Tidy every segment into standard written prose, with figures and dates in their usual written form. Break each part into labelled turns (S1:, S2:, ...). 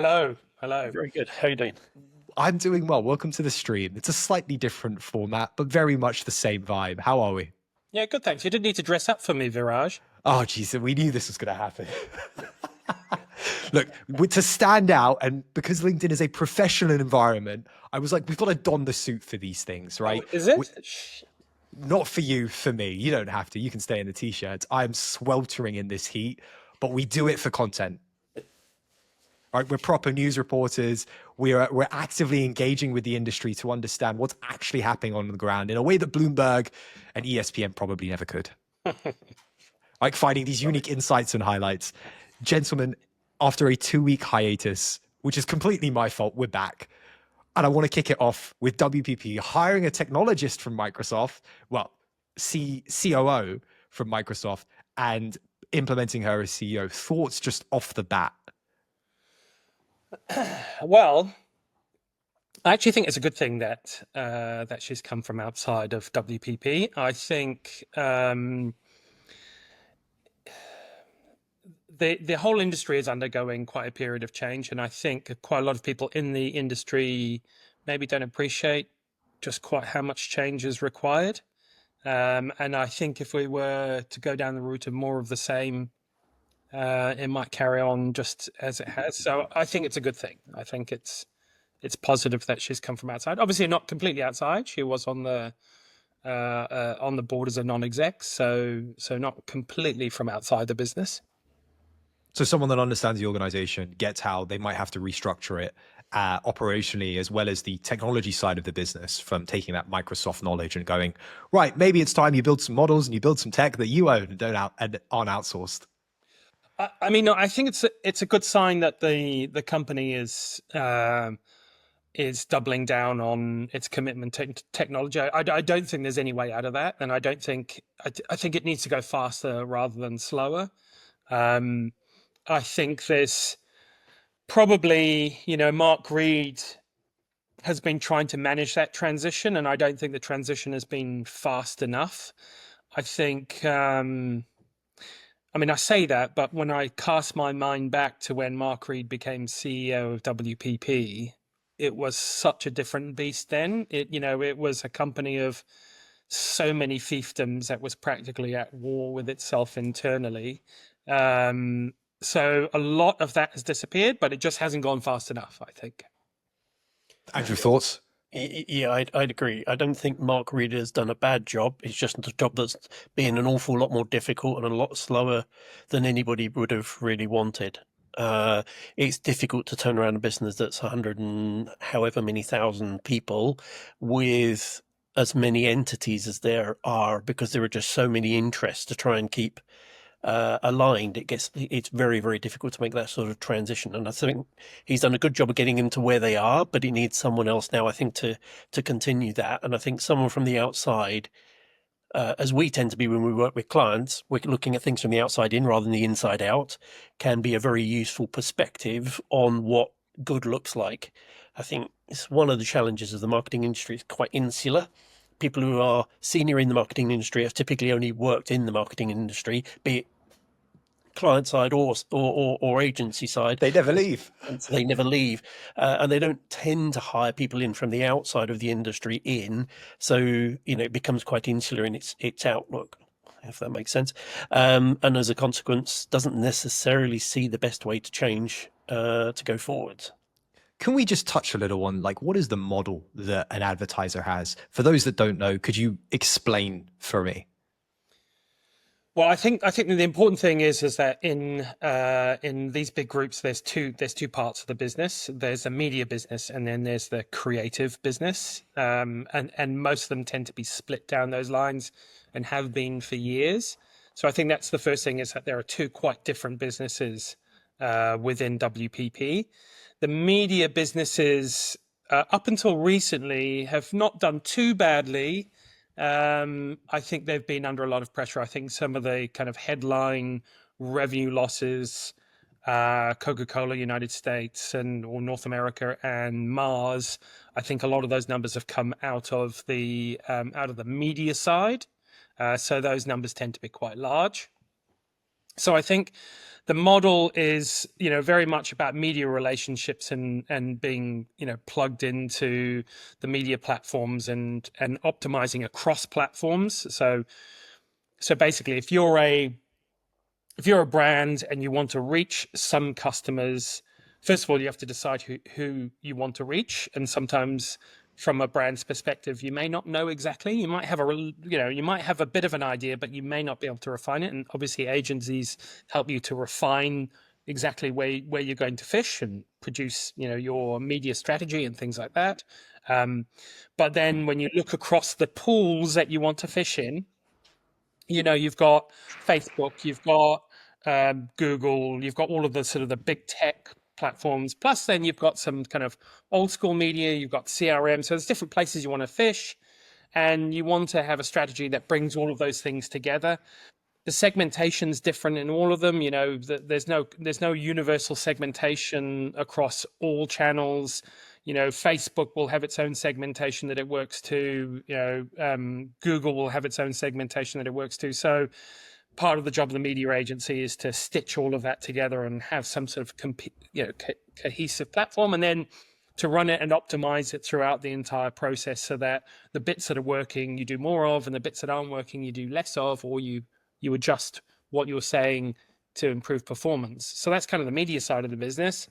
S1: Hello, hello.
S2: Very good. How you doing?
S3: I'm doing well. Welcome to the stream. It's a slightly different format, but very much the same vibe. How are we?
S1: Yeah, good, thanks. You didn't need to dress up for me, Viraj.
S3: Oh, geez, we knew this was going to happen. Look, to stand out, and because LinkedIn is a professional environment, I was like, we've got to don the suit for these things, right?
S1: Oh, is it?
S3: Not for you, for me. You don't have to. You can stay in the t-shirts. I'm sweltering in this heat, but we do it for content. Right, we're proper news reporters. We're actively engaging with the industry to understand what's actually happening on the ground in a way that Bloomberg and ESPN probably never could. Like finding these unique insights and highlights. Gentlemen, after a 2-week hiatus, which is completely my fault, we're back. And I want to kick it off with WPP hiring a technologist from Microsoft, well, COO from Microsoft, and implementing her as CEO. Thoughts just off the bat?
S1: Well, I actually think it's a good thing that that she's come from outside of WPP. I think the whole industry is undergoing quite a period of change, and I think quite a lot of people in the industry maybe don't appreciate just quite how much change is required. And I think if we were to go down the route of more of the same, it might carry on just as it has. So I think it's a good thing. I think it's positive that she's come from outside. Obviously, not completely outside. She was on the board as a non-exec, so not completely from outside the business.
S3: So someone that understands the organization, gets how they might have to restructure it operationally, as well as the technology side of the business, from taking that Microsoft knowledge and going, right, maybe it's time you build some models and you build some tech that you own and aren't outsourced.
S1: I mean, I think it's a good sign that the company is doubling down on its commitment to technology. I don't think there's any way out of that, and I don't think I think it needs to go faster rather than slower. I think there's probably, Mark Reed has been trying to manage that transition, and I don't think the transition has been fast enough. I think. I mean, I say that, but when I cast my mind back to when Mark Reed became CEO of WPP, it was such a different beast then. It was a company of so many fiefdoms that was practically at war with itself internally. So a lot of that has disappeared, but it just hasn't gone fast enough, I think.
S3: Andrew, thoughts?
S2: Yeah, I'd agree. I don't think Mark Reed has done a bad job. It's just a job that's been an awful lot more difficult and a lot slower than anybody would have really wanted. It's difficult to turn around a business that's 100 and however many thousand people with as many entities as there are, because there are just so many interests to try and keep aligned. It's very, very difficult to make that sort of transition. And I think he's done a good job of getting them to where they are, but he needs someone else now, I think, to continue that. And I think someone from the outside, as we tend to be when we work with clients, we're looking at things from the outside in rather than the inside out, can be a very useful perspective on what good looks like. I think it's one of the challenges of the marketing industry. It's quite insular. People who are senior in the marketing industry have typically only worked in the marketing industry, be it client side or agency side.
S3: They never leave.
S2: They never leave, and they don't tend to hire people in from the outside of the industry in. So it becomes quite insular in its outlook, if that makes sense. And as a consequence, doesn't necessarily see the best way to change to go forwards.
S3: Can we just touch a little on, like, what is the model that an advertiser has? For those that don't know, could you explain for me?
S1: Well, I think the important thing is that in these big groups, there's two parts of the business. There's a media business, and then there's the creative business, and most of them tend to be split down those lines, and have been for years. So I think that's the first thing, is that there are two quite different businesses within WPP. The media businesses, up until recently, have not done too badly. I think they've been under a lot of pressure. I think some of the kind of headline revenue losses, Coca-Cola United States or North America and Mars, I think a lot of those numbers have come out of the media side. So those numbers tend to be quite large. So I think the model is, very much about media relationships and being, plugged into the media platforms and optimizing across platforms. So basically, if you're a brand and you want to reach some customers, first of all, you have to decide who you want to reach. And sometimes from a brand's perspective, you may not know exactly. You might have you might have a bit of an idea, but you may not be able to refine it. And obviously agencies help you to refine exactly where you're going to fish and produce, your media strategy and things like that. But then when you look across the pools that you want to fish in, you've got Facebook, you've got Google, you've got all of the sort of the big tech platforms. Plus, then you've got some kind of old school media, you've got CRM. So there's different places you want to fish, and you want to have a strategy that brings all of those things together. The segmentation's different in all of them. There's no universal segmentation across all channels. Facebook will have its own segmentation that it works to. Google will have its own segmentation that it works to. So part of the job of the media agency is to stitch all of that together and have some sort of cohesive platform, and then to run it and optimize it throughout the entire process, so that the bits that are working you do more of, and the bits that aren't working you do less of, or you adjust what you're saying to improve performance. So that's kind of the media side of the business.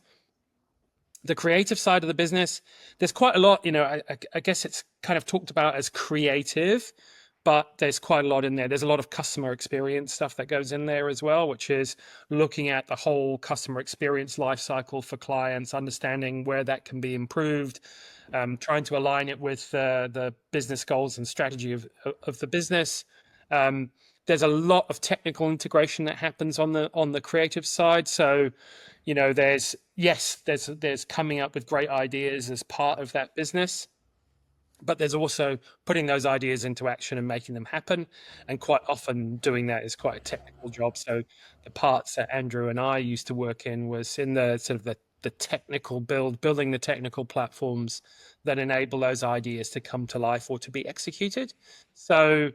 S1: The creative side of the business, there's quite a lot, I guess it's kind of talked about as creative, but there's quite a lot in there. There's a lot of customer experience stuff that goes in there as well, which is looking at the whole customer experience life cycle for clients, understanding where that can be improved, trying to align it with the business goals and strategy of the business. There's a lot of technical integration that happens on the creative side. So, there's coming up with great ideas as part of that business, but there's also putting those ideas into action and making them happen. And quite often doing that is quite a technical job. So the parts that Andrew and I used to work in was in the sort of the technical building the technical platforms that enable those ideas to come to life or to be executed. So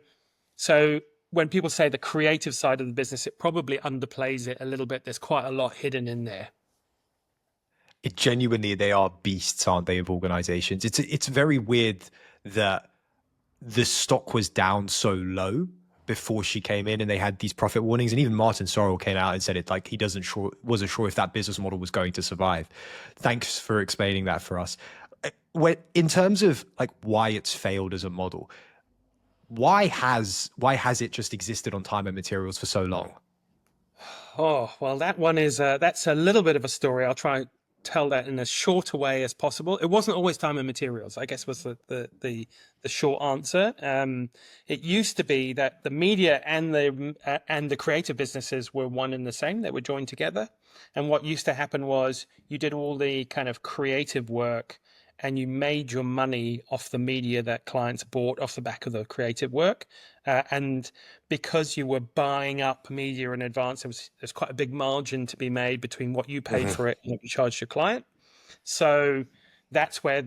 S1: when people say the creative side of the business, it probably underplays it a little bit. There's quite a lot hidden in there.
S3: It genuinely, they are beasts, aren't they, of organizations? It's very weird that the stock was down so low before she came in and they had these profit warnings. And even Martin Sorrell came out and said it like he wasn't sure if that business model was going to survive. Thanks for explaining that for us. In terms of like why it's failed as a model, why has it just existed on time and materials for so long?
S1: Oh, well, that one is that's a little bit of a story. I'll try and tell that in as short a way as possible. It wasn't always time and materials, I guess, was the short answer. It used to be that the media and the creative businesses were one and the same. They were joined together. And what used to happen was you did all the kind of creative work and you made your money off the media that clients bought off the back of the creative work. And because you were buying up media in advance, there's quite a big margin to be made between what you paid for it and what you charged your client. So that's where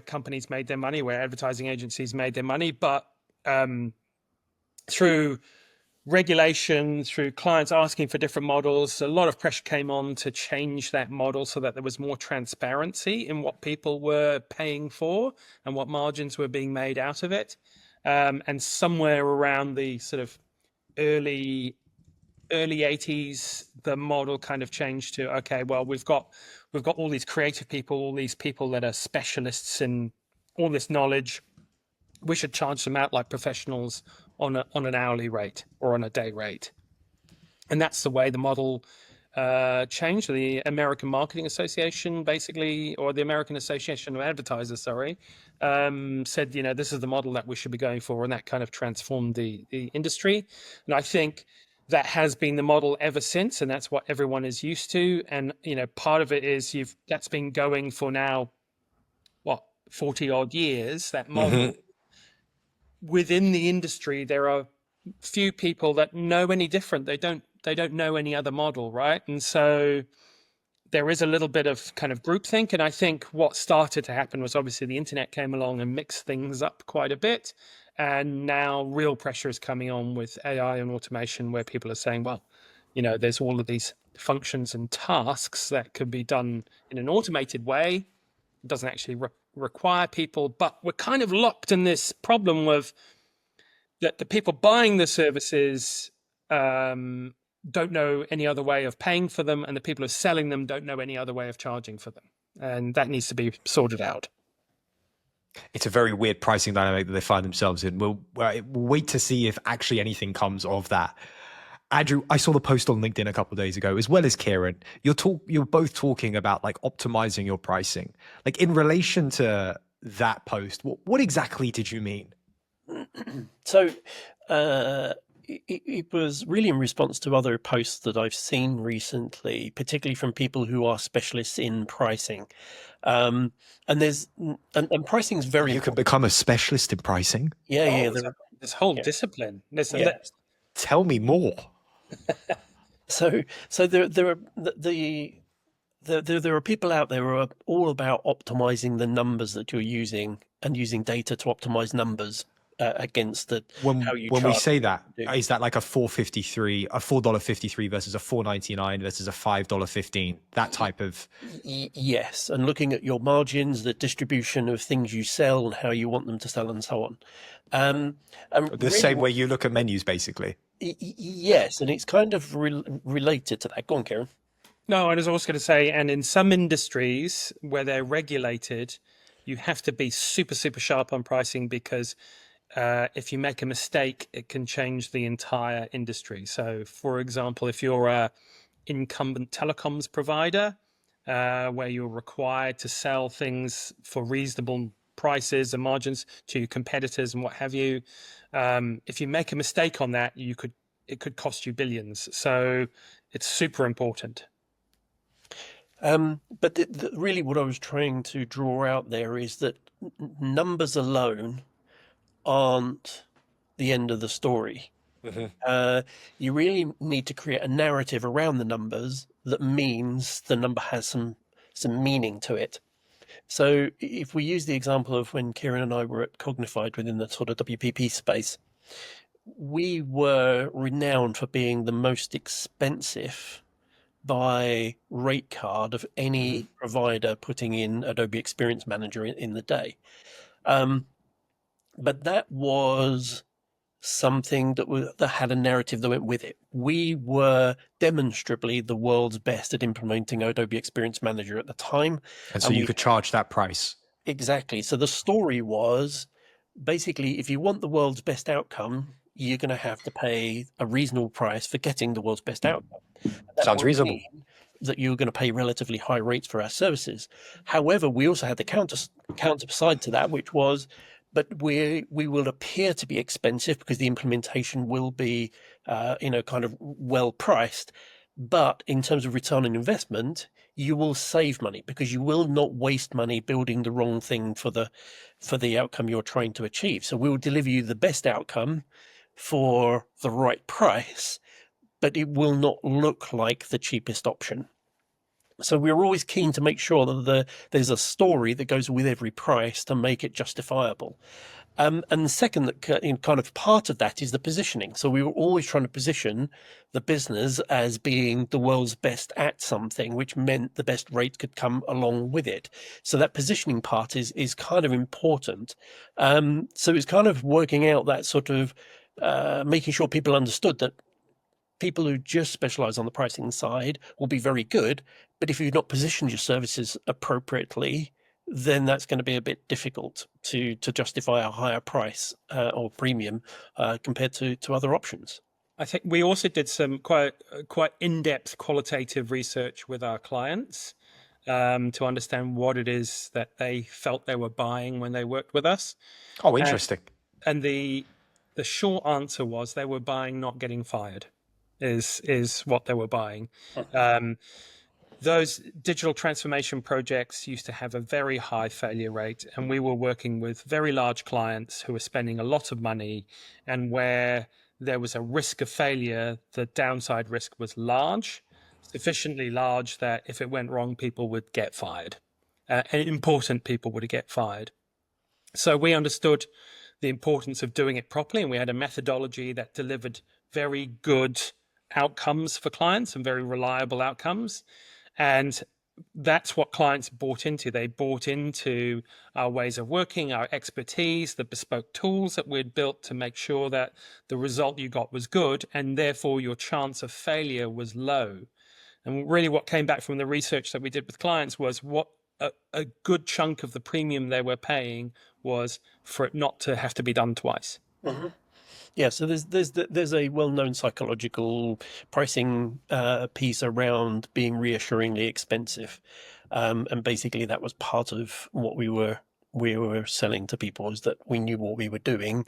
S1: companies made their money, where advertising agencies made their money. But through regulation, through clients asking for different models, a lot of pressure came on to change that model so that there was more transparency in what people were paying for and what margins were being made out of it. And somewhere around the sort of early 80s, the model kind of changed to, okay, well, we've got all these creative people, all these people that are specialists in all this knowledge. We should charge them out like professionals on an hourly rate or on a day rate. And that's the way the model changed. The American Marketing Association, basically, or the American Association of Advertisers, said, this is the model that we should be going for, and that kind of transformed the industry. And I think that has been the model ever since, and that's what everyone is used to. And part of it is that's been going for now, 40 odd years. That model. Within the industry, there are few people that know any different. They don't know any other model, right? And so there is a little bit of kind of groupthink. And I think what started to happen was obviously the internet came along and mixed things up quite a bit. And now real pressure is coming on with AI and automation, where people are saying, well, there's all of these functions and tasks that could be done in an automated way. It doesn't actually require people, but we're kind of locked in this problem of that the people buying the services don't know any other way of paying for them, and the people who are selling them don't know any other way of charging for them. And that needs to be sorted out.
S3: It's a very weird pricing dynamic that they find themselves in. We'll wait to see if actually anything comes of that. Andrew, I saw the post on LinkedIn a couple of days ago, as well as Kieron. You're both talking about like optimizing your pricing. Like in relation to that post, what exactly did you mean?
S2: So it was really in response to other posts that I've seen recently, particularly from people who are specialists in pricing. And pricing is very.
S3: You can become a specialist in pricing.
S2: Yeah.
S1: This whole discipline.
S3: Tell me more.
S2: So there are people out there who are all about optimizing the numbers that you're using and using data to optimize numbers against
S3: when we say that, is that like a $4.53 versus a $4.99 versus a $5.15, that type of?
S2: Yes, and looking at your margins, the distribution of things you sell and how you want them to sell and so on.
S3: Same way you look at menus, basically.
S2: Yes, and it's kind of related to that. Go on, Kieron.
S1: No, I was also going to say, and in some industries where they're regulated, you have to be super, super sharp on pricing, because if you make a mistake, it can change the entire industry. So, for example, if you're a incumbent telecoms provider, where you're required to sell things for reasonable prices and margins to competitors and what have you, if you make a mistake on that, it could cost you billions. So it's super important.
S2: But really what I was trying to draw out there is that numbers alone aren't the end of the story. Mm-hmm. You really need to create a narrative around the numbers that means the number has some meaning to it. So if we use the example of when Kieron and I were at Cognified within the sort of WPP space, we were renowned for being the most expensive by rate card of any provider putting in Adobe Experience Manager in the day. But that was something that had a narrative that went with it. We were demonstrably the world's best at implementing Adobe Experience Manager at the time.
S3: And so you could charge that price. Exactly.
S2: So the story was basically, if you want the world's best outcome, you're going to have to pay a reasonable price for getting the world's best outcome.
S3: Sounds reasonable.
S2: That you're going to pay relatively high rates for our services. However, we also had the counter side to that, which was, but we will appear to be expensive because the implementation will be, kind of well priced. But in terms of return on investment, you will save money because you will not waste money building the wrong thing for the outcome you're trying to achieve. So we will deliver you the best outcome for the right price, but it will not look like the cheapest option. So we're always keen to make sure that there's a story that goes with every price to make it justifiable. And the second kind of part of that is the positioning. So we were always trying to position the business as being the world's best at something, which meant the best rate could come along with it. So that positioning part is kind of important. So it's kind of working out that sort of making sure people understood that people who just specialize on the pricing side will be very good, but if you've not positioned your services appropriately, then that's going to be a bit difficult to justify a higher price or premium compared to other options.
S1: I think we also did some quite in-depth qualitative research with our clients to understand what it is that they felt they were buying when they worked with us.
S3: Oh, interesting.
S1: And the short answer was they were buying not getting fired. Is what they were buying. Those digital transformation projects used to have a very high failure rate, and we were working with very large clients who were spending a lot of money, and where there was a risk of failure, the downside risk was large, sufficiently large that if it went wrong, people would get fired, and important people would get fired. So we understood the importance of doing it properly, and we had a methodology that delivered very good outcomes for clients and very reliable outcomes. And that's what clients bought into. They bought into our ways of working, our expertise, the bespoke tools that we'd built to make sure that the result you got was good, and therefore your chance of failure was low. And really what came back from the research that we did with clients was what a good chunk of the premium they were paying was for it not to have to be done twice.
S2: Mm-hmm. Yeah, so there's a well-known psychological pricing piece around being reassuringly expensive, and basically that was part of what we were selling to people, is that we knew what we were doing,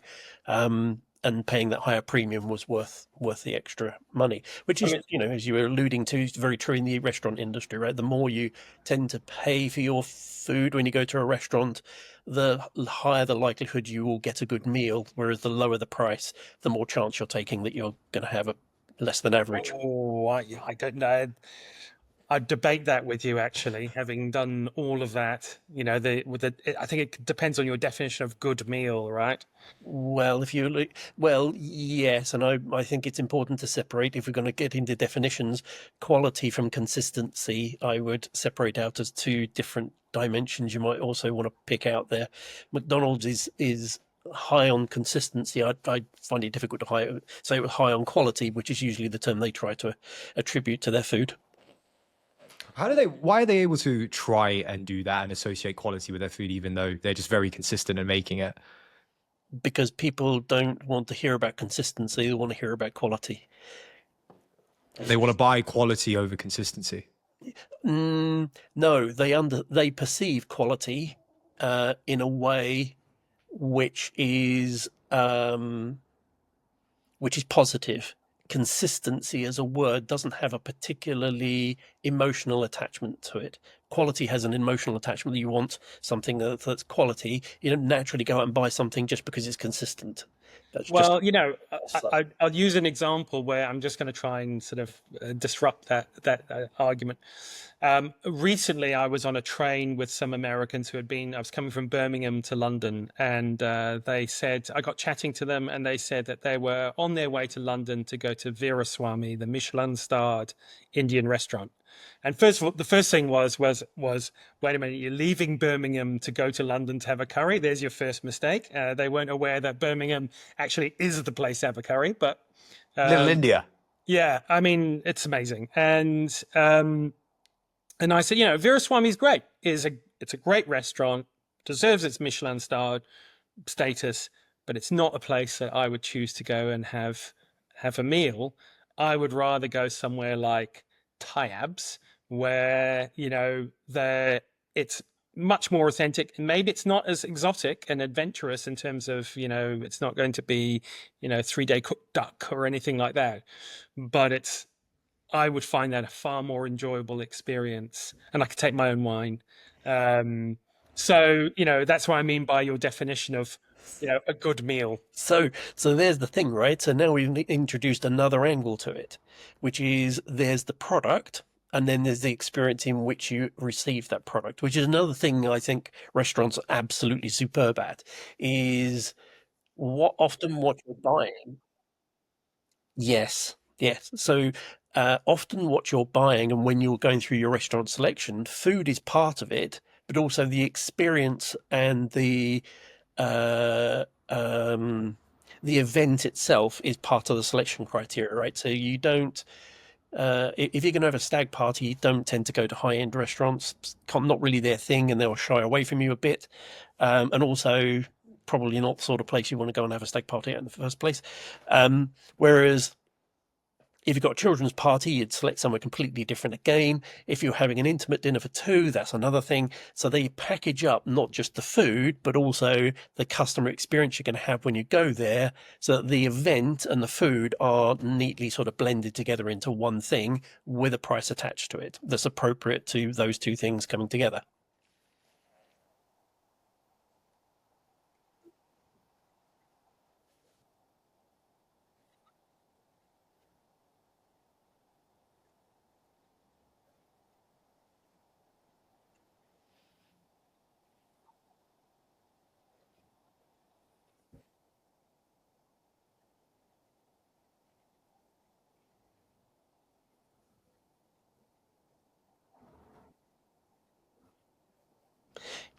S2: and paying that higher premium was worth the extra money, which is, as you were alluding to, is very true in the restaurant industry, right? The more you tend to pay for your food when you go to a restaurant, the higher the likelihood you will get a good meal, whereas the lower the price, the more chance you're taking that you're going to have a less than average.
S1: Oh, I don't know. I'd debate that with you, actually, having done all of that. I think it depends on your definition of good meal, right?
S2: Well, if you look, well, yes, and I think it's important to separate, if we're going to get into definitions, quality from consistency. I would separate out as two different dimensions you might also want to pick out there. McDonald's is high on consistency. I find it difficult to say it was high on quality, which is usually the term they try to attribute to their food.
S3: Why are they able to try and do that and associate quality with their food, even though they're just very consistent in making it?
S2: Because people don't want to hear about consistency, they want to hear about quality.
S3: They want to buy quality over consistency.
S2: No, they perceive quality in a way which is positive. Consistency as a word doesn't have a particularly emotional attachment to it. Quality has an emotional attachment. You want something that's quality. You don't naturally go out and buy something just because it's consistent.
S1: Well, I'll use an example where I'm just going to try and sort of disrupt that argument. Recently, I was on a train with some Americans who I was coming from Birmingham to London, and they said, I got chatting to them, and they said that they were on their way to London to go to Veeraswamy, the Michelin-starred Indian restaurant. And first of all, the first thing was, wait a minute, you're leaving Birmingham to go to London to have a curry. There's your first mistake. They weren't aware that Birmingham actually is the place to have a curry, but
S3: Little India.
S1: Yeah, I mean, it's amazing. And I said, Veeraswamy's great. It's a great restaurant, deserves its Michelin-starred status, but it's not a place that I would choose to go and have a meal. I would rather go somewhere like Tyab's, where it's much more authentic, and maybe it's not as exotic and adventurous in terms of it's not going to be 3-day cooked duck or anything like that, but I would find that a far more enjoyable experience, and I could take my own wine. So that's what I mean by your definition of a good meal.
S2: So there's the thing, right? So now we've introduced another angle to it, which is there's the product, and then there's the experience in which you receive that product, which is another thing I think restaurants are absolutely superb at, is what you're buying. Yes. So often what you're buying, and when you're going through your restaurant selection, food is part of it, but also the experience and the event itself is part of the selection criteria, right? So you don't, if you're going to have a stag party, you don't tend to go to high-end restaurants. Not really their thing, and they'll shy away from you a bit. And also, probably not the sort of place you want to go and have a stag party at in the first place. Whereas if you've got a children's party, you'd select somewhere completely different again. If you're having an intimate dinner for two, that's another thing. So they package up not just the food, but also the customer experience you're going to have when you go there, so that the event and the food are neatly sort of blended together into one thing with a price attached to it that's appropriate to those two things coming together.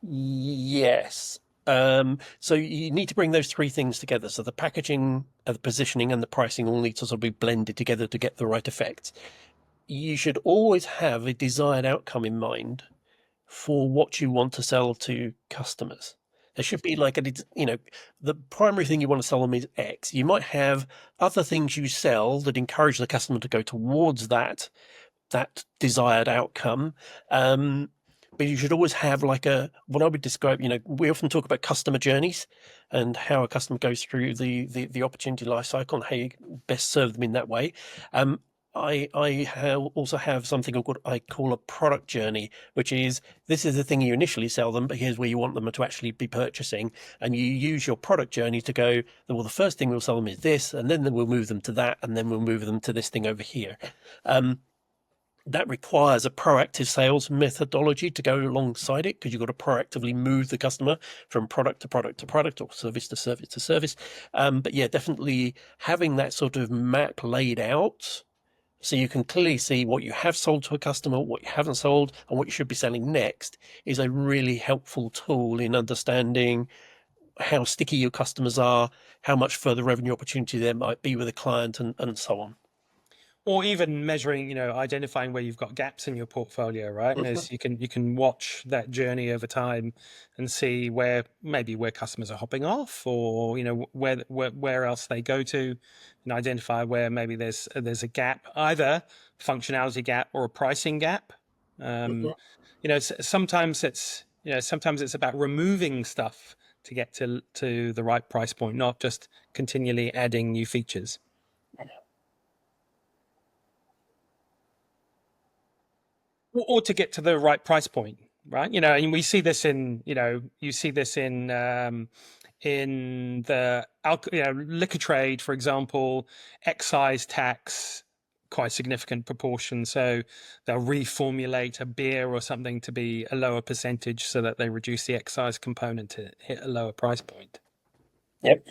S2: Yes. So you need to bring those three things together. So the packaging, the positioning, and the pricing all need to sort of be blended together to get the right effect. You should always have a desired outcome in mind for what you want to sell to customers. There should be like the primary thing you want to sell them is X. You might have other things you sell that encourage the customer to go towards that desired outcome. But you should always have like what I would describe, we often talk about customer journeys and how a customer goes through the opportunity life cycle and how you best serve them in that way. I also have something I call a product journey, which is this is the thing you initially sell them, but here's where you want them to actually be purchasing. And you use your product journey to go, well, the first thing we'll sell them is this, and then we'll move them to that, and then we'll move them to this thing over here. That requires a proactive sales methodology to go alongside it, because you've got to proactively move the customer from product to product to product, or service to service to service. But yeah, definitely having that sort of map laid out so you can clearly see what you have sold to a customer, what you haven't sold, and what you should be selling next is a really helpful tool in understanding how sticky your customers are, how much further revenue opportunity there might be with a client, and so on.
S1: Or even measuring, identifying where you've got gaps in your portfolio, right? And as you can watch that journey over time and see where customers are hopping off, or where else they go to, and identify where maybe there's a gap, either functionality gap or a pricing gap. Sometimes it's about removing stuff to get to the right price point, not just continually adding new features. Or to get to the right price point, right? And we see this in, you see this in the liquor trade, for example, excise tax, quite significant proportion. So they'll reformulate a beer or something to be a lower percentage so that they reduce the excise component to hit a lower price point.
S2: Yep.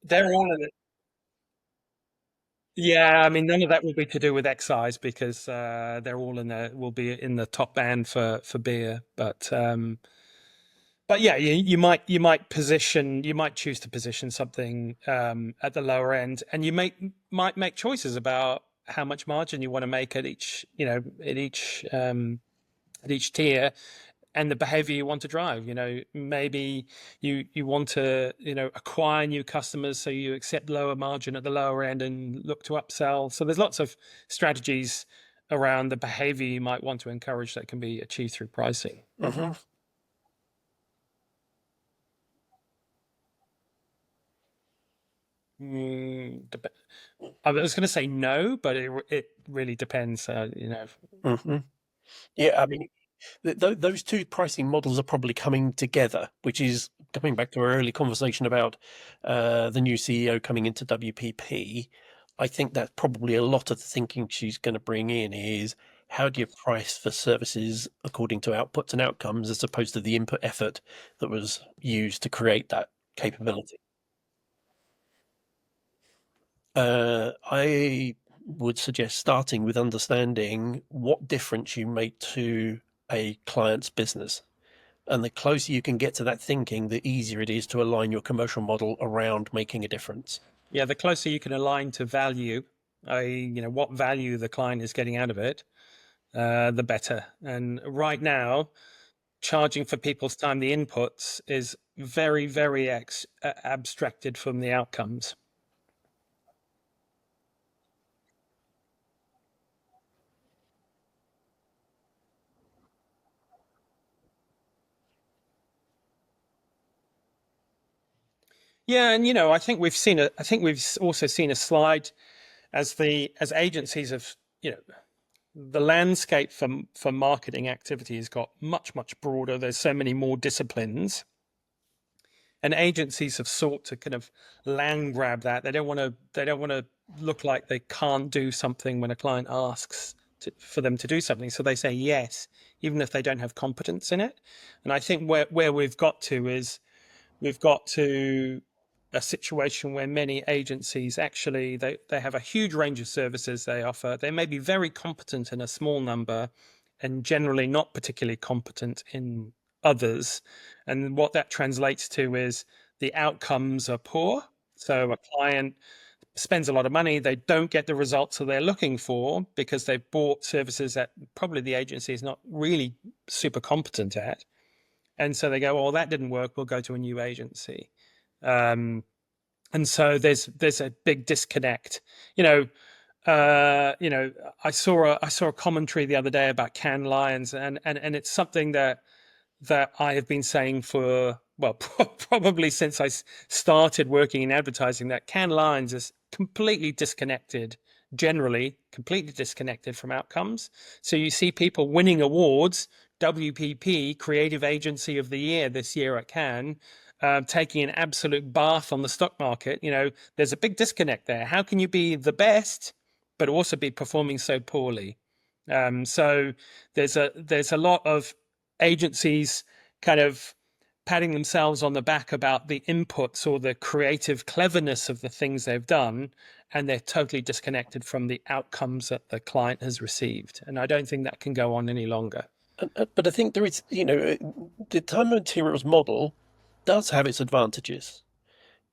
S1: They're all in it. Yeah, I mean, none of that will be to do with excise, because they're all will be in the top band for beer. But yeah, you might choose to position something at the lower end, and you might make choices about how much margin you want to make at each tier, and the behavior you want to drive. Maybe you want to acquire new customers, so you accept lower margin at the lower end and look to upsell. So there's lots of strategies around the behavior you might want to encourage that can be achieved through pricing. I was going to say no, but it really depends.
S2: Yeah, I mean, those two pricing models are probably coming together, which is coming back to our early conversation about the new CEO coming into WPP. I think that's probably a lot of the thinking she's going to bring in is how do you price for services according to outputs and outcomes, as opposed to the input effort that was used to create that capability. I would suggest starting with understanding what difference you make to a client's business. And the closer you can get to that thinking, the easier it is to align your commercial model around making a difference.
S1: Yeah, the closer you can align to value, what value the client is getting out of it, the better. And right now, charging for people's time, the inputs, is very, very abstracted from the outcomes. Yeah, and I think we've also seen a slide as agencies have, the landscape for marketing activity has got much, much broader. There's so many more disciplines, and agencies have sought to kind of land grab that. They don't want to look like they can't do something when a client asks for them to do something. So they say yes, even if they don't have competence in it. And I think where we've got to is we've got to a situation where many agencies actually they have a huge range of services they offer. They may be very competent in a small number and generally not particularly competent in others. And what that translates to is the outcomes are poor. So a client spends a lot of money, they don't get the results that they're looking for because they've bought services that probably the agency is not really super competent at. And so they go, well, that didn't work, we'll go to a new agency. And so there's a big disconnect. I saw a commentary the other day about Cannes Lions, and it's something that I have been saying for, well, probably since I started working in advertising, that Cannes Lions is completely disconnected, generally completely disconnected from outcomes. So you see people winning awards, WPP, Creative Agency of the Year this year at Cannes, taking an absolute bath on the stock market. There's a big disconnect there. How can you be the best, but also be performing so poorly? So there's a lot of agencies kind of patting themselves on the back about the inputs or the creative cleverness of the things they've done, and they're totally disconnected from the outcomes that the client has received. And I don't think that can go on any longer.
S2: But I think there is, the time and materials model does have its advantages.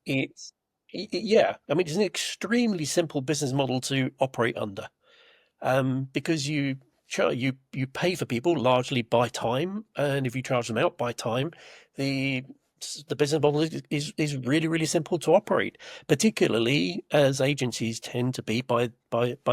S2: It's it's an extremely simple business model to operate under, because you pay for people largely by time, and if you charge them out by time, the business model is really, really simple to operate, particularly as agencies tend to be, by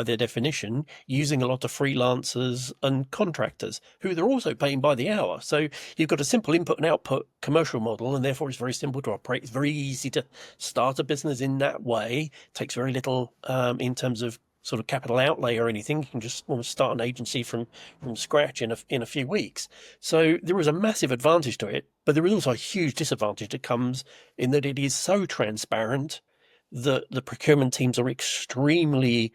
S2: their definition, using a lot of freelancers and contractors who they're also paying by the hour. So you've got a simple input and output commercial model, and therefore it's very simple to operate. It's very easy to start a business in that way. It takes very little in terms of sort of capital outlay or anything. You can just almost start an agency from scratch in a few weeks. So there is a massive advantage to it, but there is also a huge disadvantage that comes in that it is so transparent that the procurement teams are extremely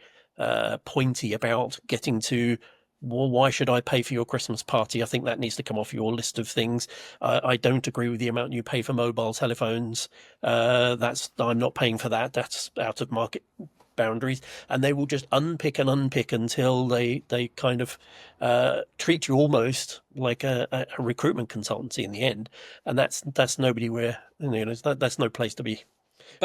S2: pointy about getting to, well, why should I pay for your Christmas party? I think that needs to come off your list of things. I don't agree with the amount you pay for mobile telephones. I'm not paying for that. That's out of market boundaries. And they will just unpick until they kind of treat you almost like a recruitment consultancy in the end. And that's nobody where, that's no place to be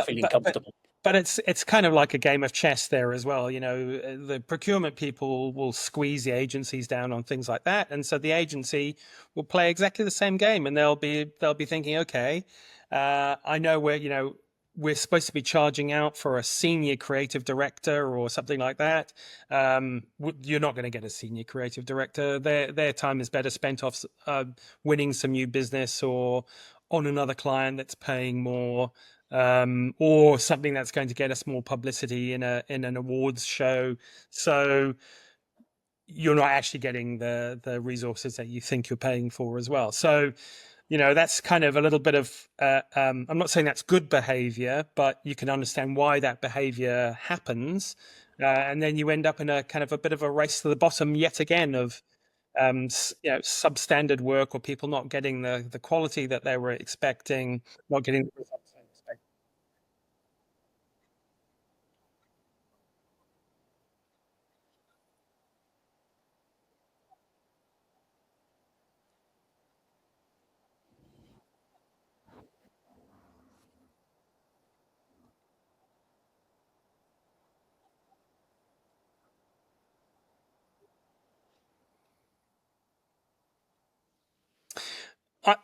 S2: feeling comfortable.
S1: But it's kind of like a game of chess there as well. The procurement people will squeeze the agencies down on things like that, and so the agency will play exactly the same game, and they'll be thinking, okay, I know where we're supposed to be charging out for a senior creative director or something like that. You're not going to get a senior creative director. Their time is better spent off winning some new business or on another client that's paying more. Or something that's going to get us more publicity in an awards show. So you're not actually getting the resources that you think you're paying for as well. So, that's kind of a little bit of, I'm not saying that's good behavior, but you can understand why that behavior happens. And then you end up in a kind of a bit of a race to the bottom yet again of, substandard work, or people not getting the quality that they were expecting, not getting the results they expected.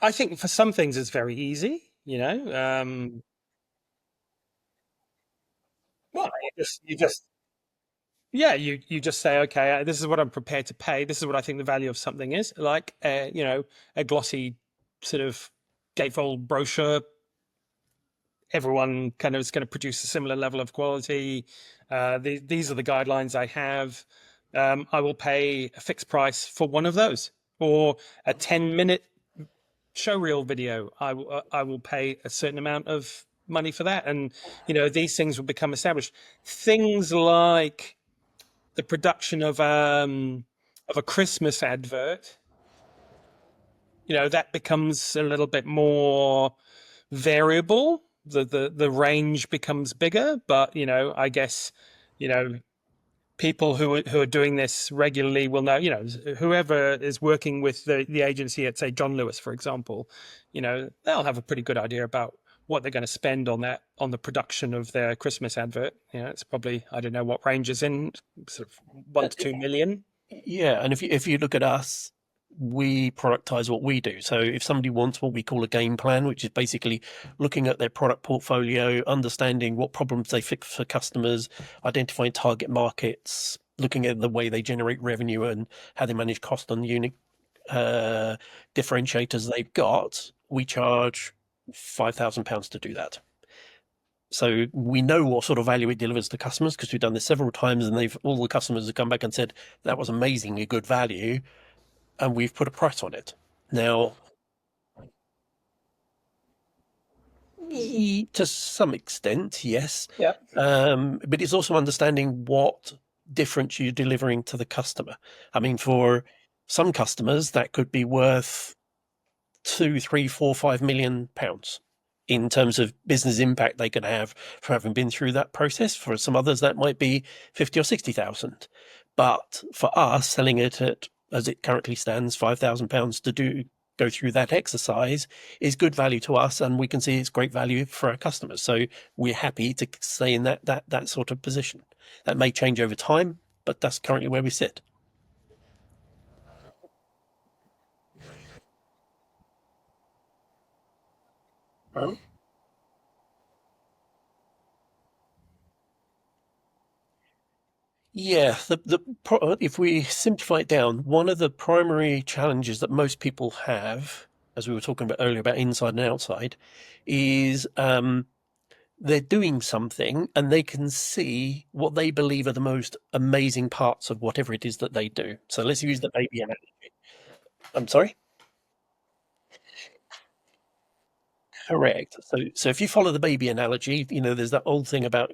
S1: I think for some things it's very easy, well, you just say, okay, this is what I'm prepared to pay. This is what I think the value of something is. Like, a glossy sort of gatefold brochure. Everyone kind of is going to produce a similar level of quality. These are the guidelines I have. I will pay a fixed price for one of those, or a 10-minute showreel video. I will pay a certain amount of money for that, and these things will become established. Things like the production of a Christmas advert, that becomes a little bit more variable. The range becomes bigger, but I guess people who are doing this regularly will know. Whoever is working with the agency at, say, John Lewis, for example, they'll have a pretty good idea about what they're going to spend on the production of their Christmas advert. It's probably, I don't know what ranges in, sort of 1 to 2 million.
S2: Yeah, and if you look at us, we productize what we do. So if somebody wants what we call a game plan, which is basically looking at their product portfolio, understanding what problems they fix for customers, identifying target markets, looking at the way they generate revenue and how they manage cost on the unique differentiators they've got, we charge £5,000 to do that. So we know what sort of value it delivers to customers because we've done this several times, and all the customers have come back and said that was amazingly good value, and we've put a price on it. Now, to some extent, yes.
S1: Yeah.
S2: But it's also understanding what difference you're delivering to the customer. I mean, for some customers, that could be worth 2, 3, 4, 5 million pounds in terms of business impact they can have for having been through that process. For some others, that might be 50 or 60,000. But for us, selling it at, as it currently stands, £5,000 to go through that exercise is good value to us, and we can see it's great value for our customers. So we're happy to stay in that sort of position. That may change over time, but that's currently where we sit. Yeah, if we simplify it down, one of the primary challenges that most people have, as we were talking about earlier about inside and outside, is they're doing something and they can see what they believe are the most amazing parts of whatever it is that they do. So let's use the baby analogy. I'm sorry? Correct. So if you follow the baby analogy, there's that old thing about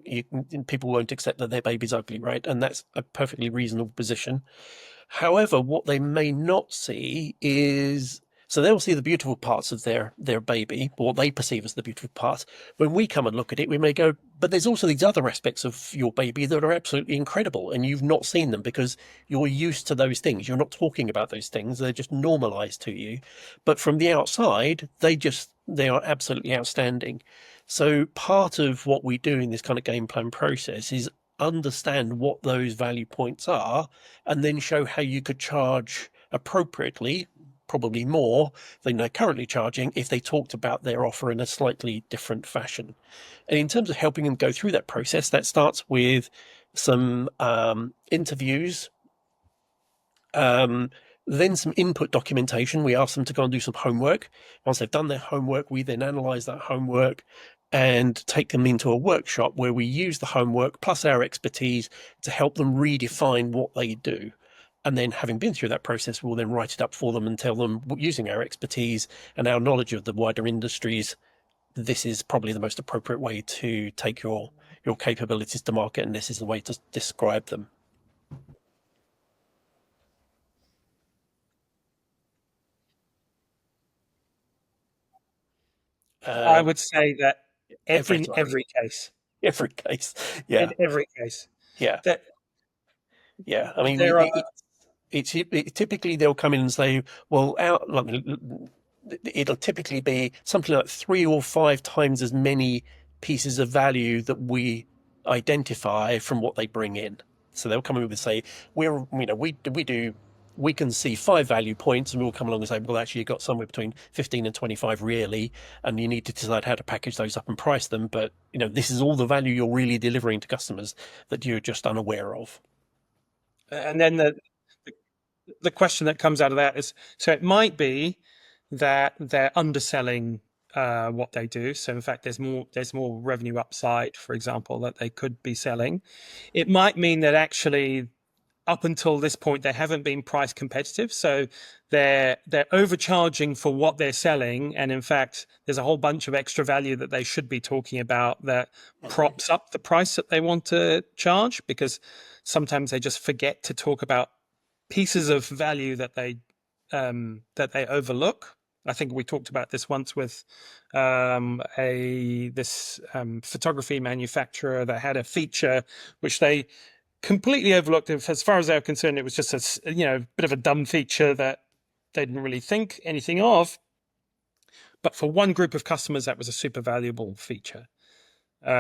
S2: people won't accept that their baby's ugly, right? And that's a perfectly reasonable position. However, what they may not see is, so they'll see the beautiful parts of their baby, or what they perceive as the beautiful parts. When we come and look at it, we may go, but there's also these other aspects of your baby that are absolutely incredible, and you've not seen them because you're used to those things. You're not talking about those things. They're just normalized to you. But from the outside, they are absolutely outstanding. So part of what we do in this kind of game plan process is understand what those value points are, and then show how you could charge appropriately, probably more than they're currently charging, if they talked about their offer in a slightly different fashion. And in terms of helping them go through that process, that starts with some interviews, then some input documentation. We ask them to go and do some homework. Once they've done their homework, we then analyze that homework and take them into a workshop where we use the homework plus our expertise to help them redefine what they do. And then, having been through that process, we'll then write it up for them and tell them, using our expertise and our knowledge of the wider industries, this is probably the most appropriate way to take your capabilities to market, and this is the way to describe them.
S1: I would say that
S2: Every
S1: in
S2: time.
S1: every case.
S2: Every case, yeah.
S1: In every case.
S2: Yeah.
S1: That
S2: Yeah. I mean,
S1: there are.
S2: typically they'll come in and say, well, it'll typically be something like 3 or 5 times as many pieces of value that we identify from what they bring in. So they'll come in and say, we can see 5 value points, and we'll come along and say, well, actually, you've got somewhere between 15 and 25 really, and you need to decide how to package those up and price them. But, this is all the value you're really delivering to customers that you're just unaware of.
S1: And then the question that comes out of that is, so it might be that they're underselling what they do. So in fact, there's more revenue upside, for example, that they could be selling. It might mean that actually, up until this point, they haven't been price competitive. So they're overcharging for what they're selling. And in fact, there's a whole bunch of extra value that they should be talking about that props up the price that they want to charge. Because sometimes they just forget to talk about pieces of value that they overlook. I think we talked about this once with this photography manufacturer that had a feature which they completely overlooked. As far as they were concerned, it was just a bit of a dumb feature that they didn't really think anything of. But for one group of customers, that was a super valuable feature.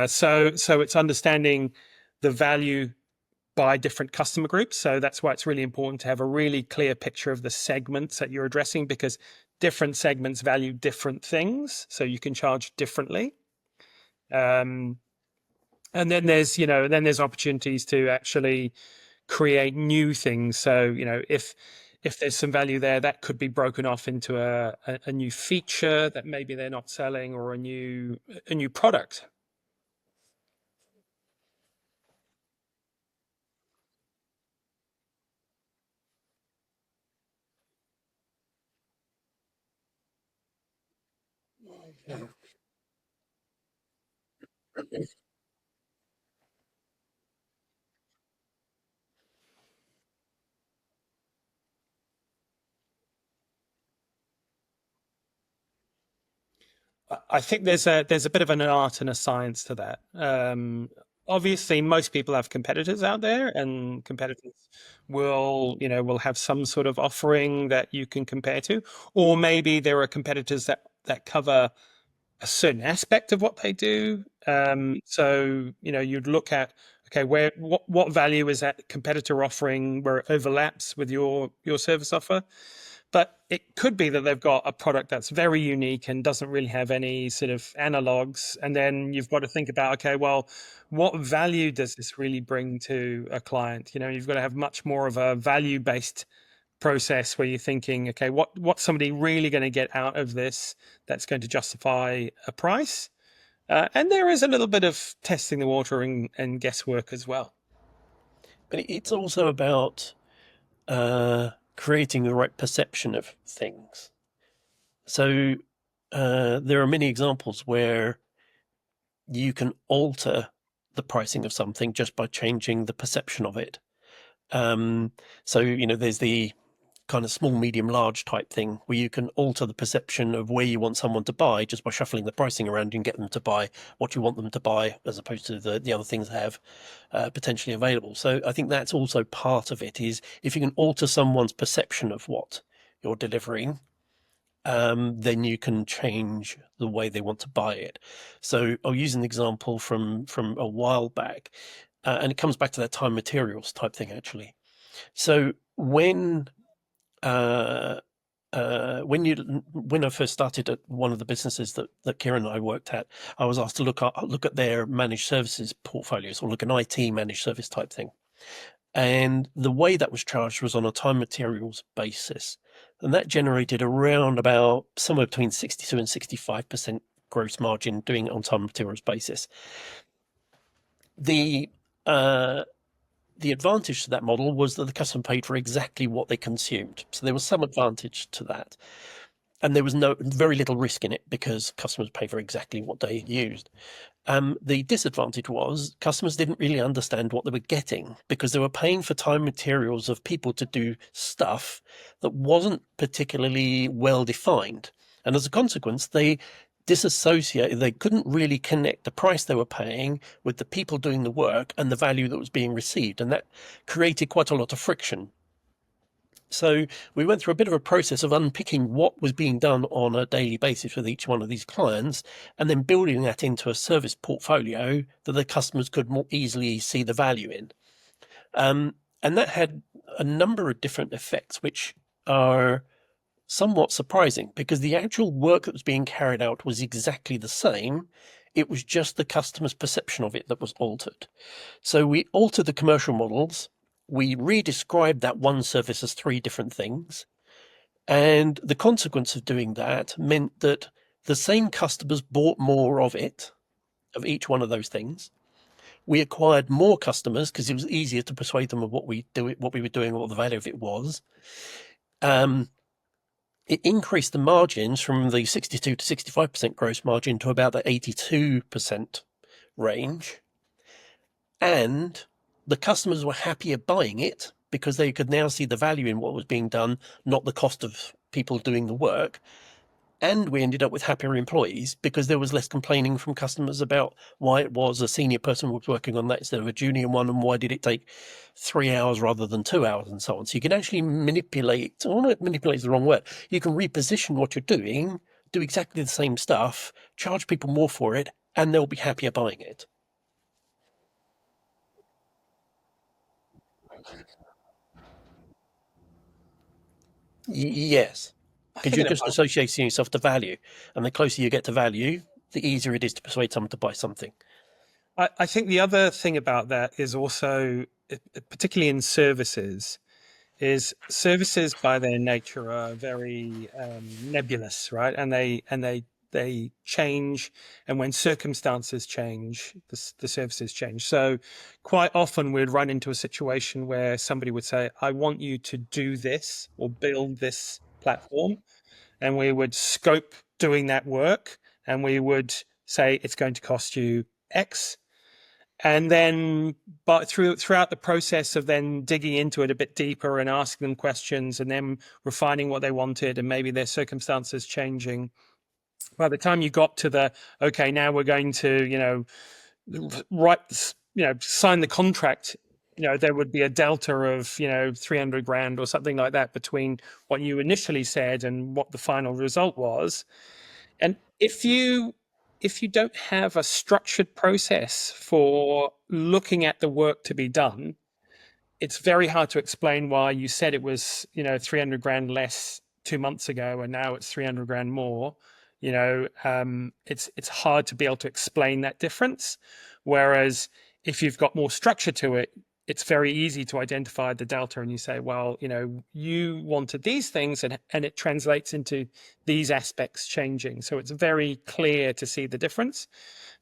S1: So it's understanding the value by different customer groups. So that's why it's really important to have a really clear picture of the segments that you're addressing, because different segments value different things. So you can charge differently. And then there's opportunities to actually create new things. So, if there's some value there, that could be broken off into a new feature that maybe they're not selling, or a new product. I think there's a bit of an art and a science to that. Obviously, most people have competitors out there, and competitors will have some sort of offering that you can compare to, or maybe there are competitors that cover a certain aspect of what they do. So you'd look at, okay, what value is that competitor offering where it overlaps with your service offer. But it could be that they've got a product that's very unique and doesn't really have any sort of analogs. And then you've got to think about, okay, well, what value does this really bring to a client? You've got to have much more of a value-based process where you're thinking, okay, what's somebody really going to get out of this that's going to justify a price? And there is a little bit of testing the water and guesswork as well.
S2: But it's also about creating the right perception of things. So there are many examples where you can alter the pricing of something just by changing the perception of it. So there's the kind of small, medium, large type thing where you can alter the perception of where you want someone to buy just by shuffling the pricing around and get them to buy what you want them to buy, as opposed to the other things they have potentially available. So I think that's also part of it, is if you can alter someone's perception of what you're delivering, then you can change the way they want to buy it. So I'll use an example from a while back, and it comes back to that time materials type thing, actually. So when I first started at one of the businesses that Kieron and I worked at, I was asked to look at their managed services portfolios, or look at an IT managed service type thing. And the way that was charged was on a time materials basis. And that generated around about somewhere between 62 and 65% gross margin doing it on time materials basis. The advantage to that model was that the customer paid for exactly what they consumed. So there was some advantage to that. And there was very little risk in it, because customers pay for exactly what they used. The disadvantage was customers didn't really understand what they were getting, because they were paying for time materials of people to do stuff that wasn't particularly well defined. And as a consequence, they couldn't really connect the price they were paying with the people doing the work and the value that was being received. And that created quite a lot of friction. So we went through a bit of a process of unpicking what was being done on a daily basis with each one of these clients, and then building that into a service portfolio that the customers could more easily see the value in. And that had a number of different effects, which are somewhat surprising, because the actual work that was being carried out was exactly the same. It was just the customer's perception of it that was altered. So we altered the commercial models. We re-described that one service as 3 different things. And the consequence of doing that meant that the same customers bought more of it, of each one of those things. We acquired more customers because it was easier to persuade them of what we were doing, what the value of it was. It increased the margins from the 62 to 65% gross margin to about the 82% range. And the customers were happier buying it because they could now see the value in what was being done, not the cost of people doing the work. And we ended up with happier employees because there was less complaining from customers about why it was a senior person was working on that instead of a junior one, and why did it take 3 hours rather than 2 hours, and so on. So you can actually manipulate, or not manipulate is the wrong word, you can reposition what you're doing, do exactly the same stuff, charge people more for it, and they'll be happier buying it. Yes. Because you're just associating yourself to value, and the closer you get to value, the easier it is to persuade someone to buy something.
S1: I think the other thing about that is also, particularly in services, is services by their nature are very nebulous, right? And they change, and when circumstances change, the services change. So quite often we'd run into a situation where somebody would say, I want you to do this or build this platform, and we would scope doing that work, and we would say it's going to cost you X. And then, but throughout the process of then digging into it a bit deeper and asking them questions and then refining what they wanted and maybe their circumstances changing, by the time you got to the, okay, now we're going to, sign the contract, there would be a delta of, 300 grand or something like that between what you initially said and what the final result was. And if you don't have a structured process for looking at the work to be done, it's very hard to explain why you said it was, 300 grand less 2 months ago and now it's 300 grand more. It's hard to be able to explain that difference. Whereas if you've got more structure to it, it's very easy to identify the delta, and you say, well, you wanted these things and it translates into these aspects changing. So it's very clear to see the difference.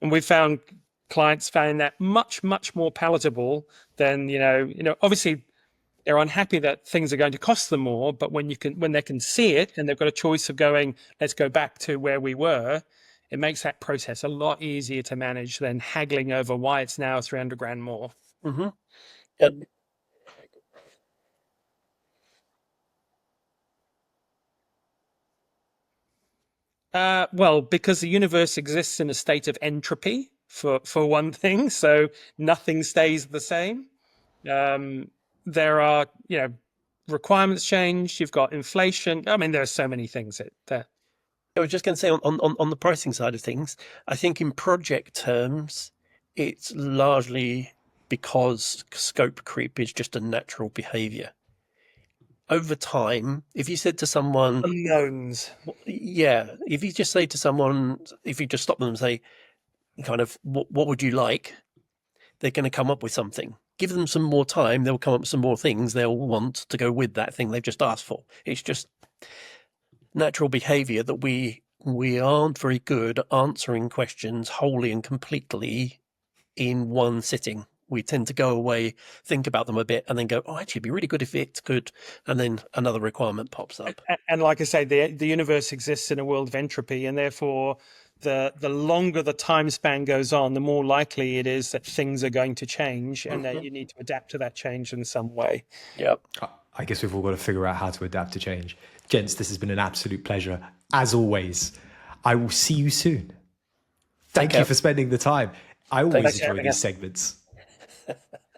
S1: And we found clients found that much, much more palatable than, obviously they're unhappy that things are going to cost them more, but when they can see it and they've got a choice of going, let's go back to where we were, it makes that process a lot easier to manage than haggling over why it's now 300 grand more.
S2: Mm-hmm.
S1: Well, because the universe exists in a state of entropy, for one thing, so nothing stays the same. There are, requirements change. You've got inflation. I mean, there are so many things that.
S2: I was just going to say on the pricing side of things, I think in project terms, it's largely because scope creep is just a natural behavior. Over time, if you said to someone,
S1: unknowns,
S2: if you just say to someone, if you just stop them and say, kind of, what would you like? They're going to come up with something. Give them some more time, they'll come up with some more things they'll want to go with that thing they've just asked for. It's just natural behavior that we aren't very good at answering questions wholly and completely in one sitting. We tend to go away, think about them a bit, and then go, oh, actually, it'd be really good if it could. And then another requirement pops up.
S1: And like I say, the universe exists in a world of entropy, and therefore the longer the time span goes on, the more likely it is that things are going to change and that you need to adapt to that change in some way.
S2: Yep.
S3: I guess we've all got to figure out how to adapt to change. Gents, this has been an absolute pleasure. As always, I will see you soon. Thank you for spending the time. I always enjoy these segments.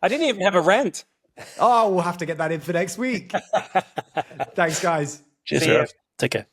S1: I didn't even have a rant.
S3: Oh, we'll have to get that in for next week. Thanks, guys.
S2: Cheers. Take care.